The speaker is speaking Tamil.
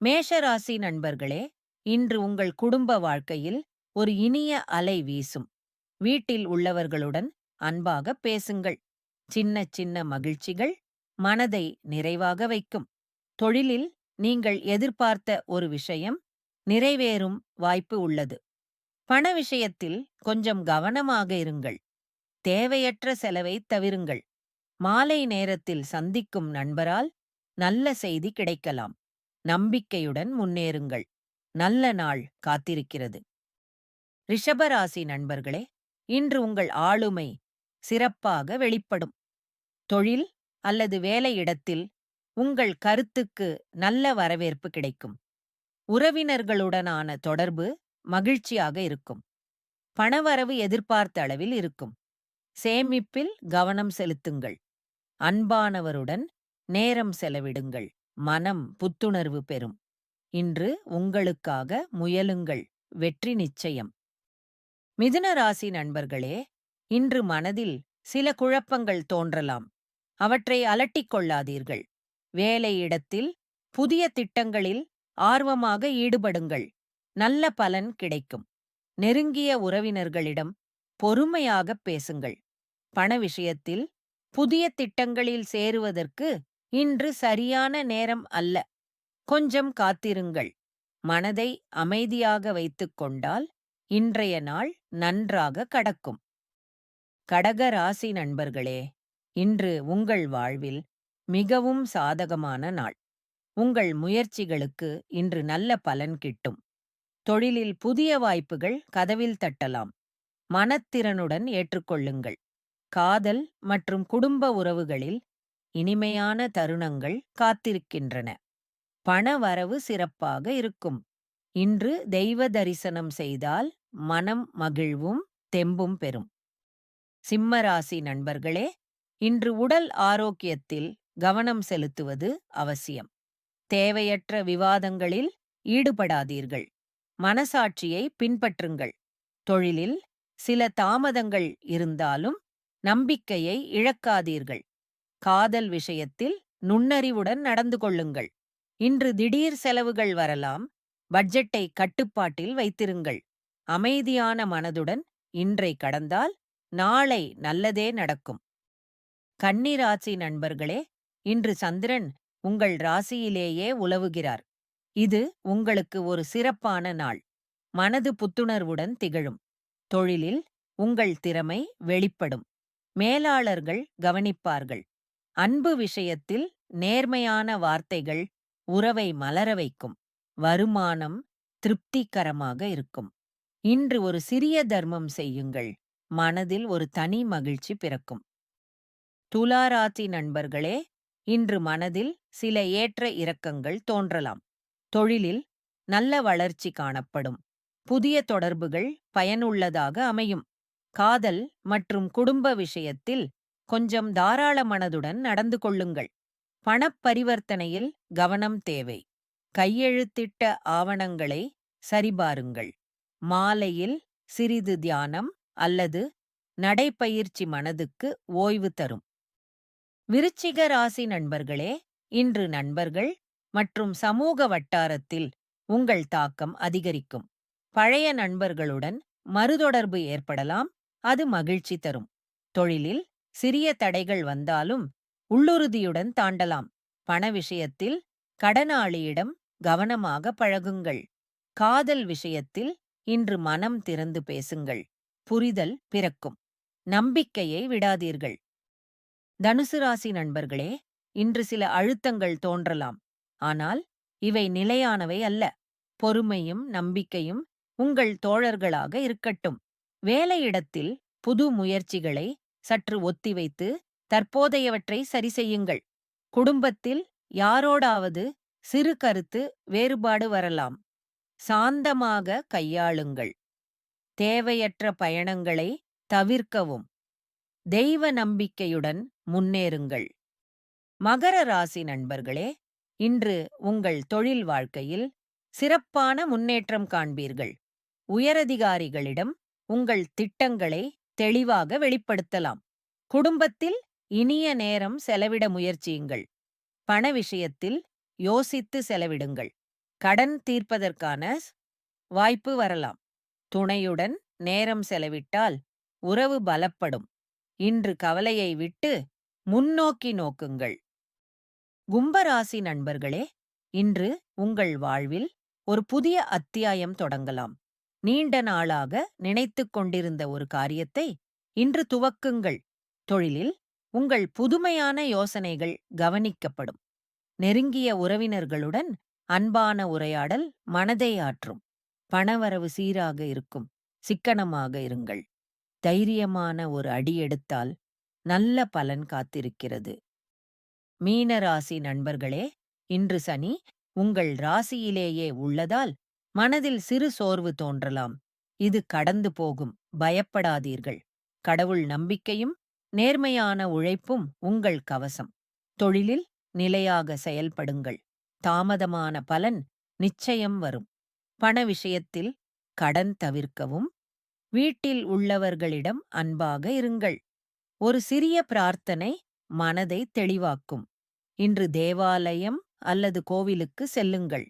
மேஷராசி நண்பர்களே, இன்று உங்கள் குடும்ப வாழ்க்கையில் ஒரு இனிய அலை வீசும். வீட்டில் உள்ளவர்களுடன் அன்பாக பேசுங்கள். சின்ன சின்ன மகிழ்ச்சிகள் மனதை நிறைவாக வைக்கும். தொழிலில் நீங்கள் எதிர்பார்த்த ஒரு விஷயம் நிறைவேறும் வாய்ப்பு உள்ளது. பண விஷயத்தில் கொஞ்சம் கவனமாக இருங்கள். தேவையற்ற செலவை தவிருங்கள். மாலை நேரத்தில் சந்திக்கும் நண்பரால் நல்ல செய்தி கிடைக்கலாம். நம்பிக்கையுடன் முன்னேறுங்கள். நல்ல நாள் காத்திருக்கிறது. ரிஷபராசி நண்பர்களே, இன்று உங்கள் ஆளுமை சிறப்பாக வெளிப்படும். தொழில் அல்லது வேலையிடத்தில் உங்கள் கருத்துக்கு நல்ல வரவேற்பு கிடைக்கும். உறவினர்களுடனான தொடர்பு மகிழ்ச்சியாக இருக்கும். பணவரவு எதிர்பார்த்த அளவில் இருக்கும். சேமிப்பில் கவனம் செலுத்துங்கள். அன்பானவருடன் நேரம் செலவிடுங்கள். மனம் புத்துணர்வு பெறும். இன்று உங்களுக்காக முயலுங்கள். வெற்றி நிச்சயம். மிதுன ராசி நண்பர்களே, இன்று மனதில் சில குழப்பங்கள் தோன்றலாம். அவற்றை அலட்டிக் கொள்ளாதீர்கள். வேலையிடத்தில் புதிய திட்டங்களில் ஆர்வமாக ஈடுபடுங்கள். நல்ல பலன் கிடைக்கும். நெருங்கிய உறவினர்களிடம் பொறுமையாகப் பேசுங்கள். பண விஷயத்தில் புதிய திட்டங்களில் சேருவதற்கு இன்று சரியான நேரம் அல்ல. கொஞ்சம் காத்திருங்கள். மனதை அமைதியாக வைத்துக் கொண்டால் இன்றைய நாள் நன்றாக கடக்கும். கடக ராசி நண்பர்களே, இன்று உங்கள் வாழ்வில் மிகவும் சாதகமான நாள். உங்கள் முயற்சிகளுக்கு இன்று நல்ல பலன் கிட்டும். தொழிலில் புதிய வாய்ப்புகள் கதவில் தட்டலாம். மனத்திறனுடன் ஏற்றுக்கொள்ளுங்கள். காதல் மற்றும் குடும்ப உறவுகளில் இனிமையான தருணங்கள் காத்திருக்கின்றன. பண வரவு சிறப்பாக இருக்கும். இன்று தெய்வ தரிசனம் செய்தால் மனம் மகிழ்வும் தெம்பும் பெறும். சிம்மராசி நண்பர்களே, இன்று உடல் ஆரோக்கியத்தில் கவனம் செலுத்துவது அவசியம். தேவையற்ற விவாதங்களில் ஈடுபடாதீர்கள். மனசாட்சியை பின்பற்றுங்கள். தொழிலில் சில தாமதங்கள் இருந்தாலும் நம்பிக்கையை இழக்காதீர்கள். காதல் விஷயத்தில் நுண்ணறிவுடன் நடந்து கொள்ளுங்கள். இன்று திடீர் செலவுகள் வரலாம். பட்ஜெட்டை கட்டுப்பாட்டில் வைத்திருங்கள். அமைதியான மனதுடன் இன்றை கடந்தால் நாளை நல்லதே நடக்கும். கன்னி ராசி நண்பர்களே, இன்று சந்திரன் உங்கள் ராசியிலேயே உலவுகிறார். இது உங்களுக்கு ஒரு சிறப்பான நாள். மனது புத்துணர்வுடன் திகழும். தொழிலில் உங்கள் திறமை வெளிப்படும். மேலாளர்கள் கவனிப்பார்கள். அன்பு விஷயத்தில் நேர்மையான வார்த்தைகள் உறவை மலர வைக்கும். வருமானம் திருப்திகரமாக இருக்கும். இன்று ஒரு சிறிய தர்மம் செய்யுங்கள். மனதில் ஒரு தனி மகிழ்ச்சி பிறக்கும். துலா ராசி நண்பர்களே, இன்று மனதில் சில ஏற்ற இறக்கங்கள் தோன்றலாம். தொழிலில் நல்ல வளர்ச்சி காணப்படும். புதிய தொடர்புகள் பயனுள்ளதாக அமையும். காதல் மற்றும் குடும்ப விஷயத்தில் கொஞ்சம் தாராள மனதுடன் நடந்து கொள்ளுங்கள். பணப்பரிவர்த்தனையில் கவனம் தேவை. கையெழுத்திட்ட ஆவணங்களை சரிபாருங்கள். மாலையில் சிறிது தியானம் அல்லது நடைப்பயிற்சி மனதுக்கு ஓய்வு தரும். விருச்சிக ராசி நண்பர்களே, இன்று நண்பர்கள் மற்றும் சமூக வட்டாரத்தில் உங்கள் தாக்கம் அதிகரிக்கும். பழைய நண்பர்களுடன் மறுதொடர்பு ஏற்படலாம். அது மகிழ்ச்சி தரும். தொழிலில் சிறிய தடைகள் வந்தாலும் உள்ளுறுதியுடன் தாண்டலாம். பண விஷயத்தில் கடனாளியிடம் கவனமாக பழகுங்கள். காதல் விஷயத்தில் இன்று மனம் திறந்து பேசுங்கள். புரிதல் பிறக்கும். நம்பிக்கையை விடாதீர்கள். தனுசு ராசி நண்பர்களே, இன்று சில அழுத்தங்கள் தோன்றலாம். ஆனால் இவை நிலையானவை அல்ல. பொறுமையும் நம்பிக்கையும் உங்கள் தோழர்களாக இருக்கட்டும். வேலையிடத்தில் புது முயற்சிகளை சற்று ஒத்திவைத்து தற்போதையவற்றை சரிசெய்யுங்கள். குடும்பத்தில் யாரோடாவது சிறு கருத்து வேறுபாடு வரலாம். சாந்தமாக கையாளுங்கள். தேவையற்ற பயணங்களை தவிர்க்கவும். தெய்வ நம்பிக்கையுடன் முன்னேறுங்கள். மகர ராசி நண்பர்களே, இன்று உங்கள் தொழில் வாழ்க்கையில் சிறப்பான முன்னேற்றம் காண்பீர்கள். உயரதிகாரிகளிடம் உங்கள் திட்டங்களை தெளிவாக வெளிப்படுத்தலாம். குடும்பத்தில் இனிய நேரம் செலவிட முயற்சியுங்கள். பண விஷயத்தில் யோசித்து செலவிடுங்கள். கடன் தீர்ப்பதற்கான வாய்ப்பு வரலாம். துணையுடன் நேரம் செலவிட்டால் உறவு பலப்படும். இன்று கவலையை விட்டு முன்னோக்கி நோக்குங்கள். கும்பராசி நண்பர்களே, இன்று உங்கள் வாழ்வில் ஒரு புதிய அத்தியாயம் தொடங்கலாம். நீண்ட நாளாக நினைத்துக் கொண்டிருந்த ஒரு காரியத்தை இன்று துவக்குங்கள். தொழிலில் உங்கள் புதுமையான யோசனைகள் கவனிக்கப்படும். நெருங்கிய உறவினர்களுடன் அன்பான உரையாடல் மனதை ஆற்றும். பணவரவு சீராக இருக்கும். சிக்கனமாக இருங்கள். தைரியமான ஒரு அடி எடுத்தால் நல்ல பலன் காத்திருக்கிறது. மீன ராசி நண்பர்களே, இன்று சனி உங்கள் ராசியிலேயே உள்ளதால் மனதில் சிறு சோர்வு தோன்றலாம். இது கடந்து போகும். பயப்படாதீர்கள். கடவுள் நம்பிக்கையும் நேர்மையான உழைப்பும் உங்கள் கவசம். தொழிலில் நிலையாக செயல்படுங்கள். தாமதமான பலன் நிச்சயம் வரும். பண விஷயத்தில் கடன் தவிர்க்கவும். வீட்டில் உள்ளவர்களிடம் அன்பாக இருங்கள். ஒரு சிறிய பிரார்த்தனை மனதை தெளிவாக்கும். இன்று தேவாலயம் அல்லது கோவிலுக்கு செல்லுங்கள்.